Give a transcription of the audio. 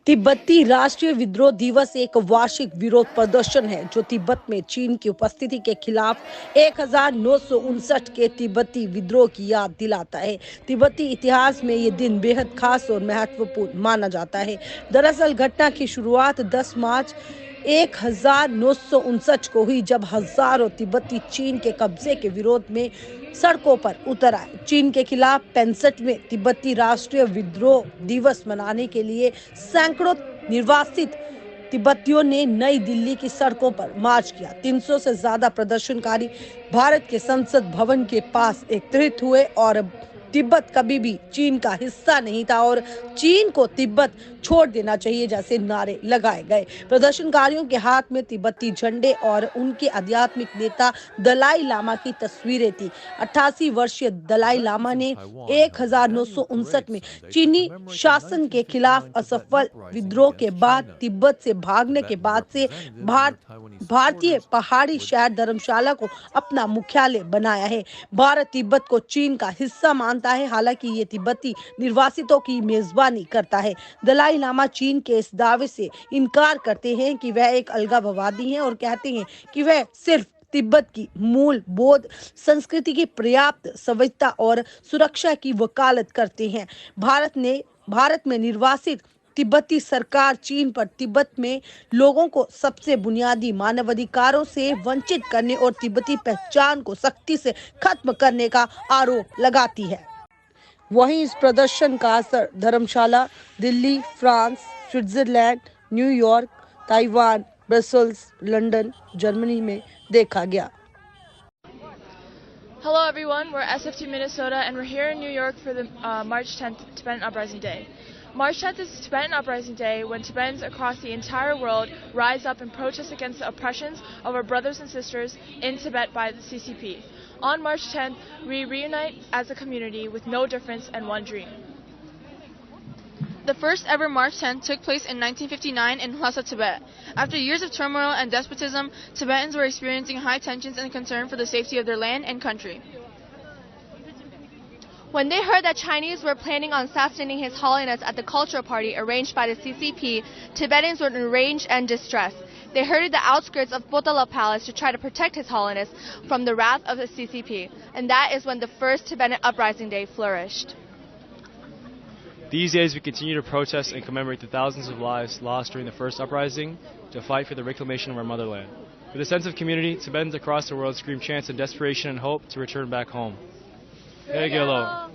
तिब्बती राष्ट्रीय विद्रोह दिवस एक वार्षिक विरोध प्रदर्शन है जो तिब्बत में चीन की उपस्थिति के खिलाफ 1959 के तिब्बती विद्रोह की याद दिलाता है। तिब्बती इतिहास में ये दिन बेहद खास और महत्वपूर्ण माना जाता है। दरअसल घटना की शुरुआत 10 मार्च 1959 को हुई, जब हजारों तिब्बती चीन के कब्जे के विरोध में सड़कों पर उतर आए। चीन के खिलाफ 65 में तिब्बती राष्ट्रीय विद्रोह दिवस मनाने के लिए सैकड़ों निर्वासित तिब्बतियों ने नई दिल्ली की सड़कों पर मार्च किया। 300 से ज्यादा प्रदर्शनकारी भारत के संसद भवन के पास एकत्रित हुए और तिब्बत कभी भी चीन का हिस्सा नहीं था और चीन को तिब्बत छोड़ देना चाहिए जैसे नारे लगाए गए। प्रदर्शनकारियों के हाथ में तिब्बती झंडे और उनके आध्यात्मिक नेता दलाई लामा की तस्वीरें थी। 88 वर्षीय दलाई लामा ने 1959 में चीनी शासन के खिलाफ असफल विद्रोह के बाद तिब्बत से भागने के बाद से भारतीय पहाड़ी शहर धर्मशाला को अपना मुख्यालय बनाया है। भारत तिब्बत को चीन का हिस्सा मानता है, हालांकि ये तिब्बती निर्वासितों की मेजबानी करता है। दलाई लामा चीन के इस दावे से इनकार करते हैं कि वह एक अलगाववादी हैं और कहते हैं कि वह सिर्फ तिब्बत की मूल बौद्ध संस्कृति की पर्याप्त संविधान और सुरक्षा की वकालत करते हैं। भारत में निर्वासित तिब्बती सरकार चीन पर तिब्बत में लोगों को सबसे बुनियादी मानवाधिकारों से वंचित करने और तिब्बती पहचान को सख्ती से खत्म करने का आरोप लगाती है। वहीं इस प्रदर्शन का असर Dharamshala, Delhi, France, Switzerland, New York, Taiwan, Brussels, London, Germany में देखा गया। Hello everyone, we're SFT Minnesota and we're here in New York for the March 10th Tibetan Uprising Day. March 10th is Tibetan Uprising Day when Tibetans across the entire world rise up and protest against the oppressions of our brothers and sisters in Tibet by the CCP. On March 10th, we reunite as a community with no difference and one dream. The first ever March 10th took place in 1959 in Lhasa, Tibet. After years of turmoil and despotism, Tibetans were experiencing high tensions and concern for the safety of their land and country. When they heard that Chinese were planning on assassinating His Holiness at the cultural party arranged by the CCP, Tibetans were enraged and distressed. They herded the outskirts of Potala Palace to try to protect His Holiness from the wrath of the CCP, and that is when the first Tibetan Uprising Day flourished. These days we continue to protest and commemorate the thousands of lives lost during the first uprising to fight for the reclamation of our motherland. With a sense of community, Tibetans across the world scream chants of desperation and hope to return back home. Hegelo!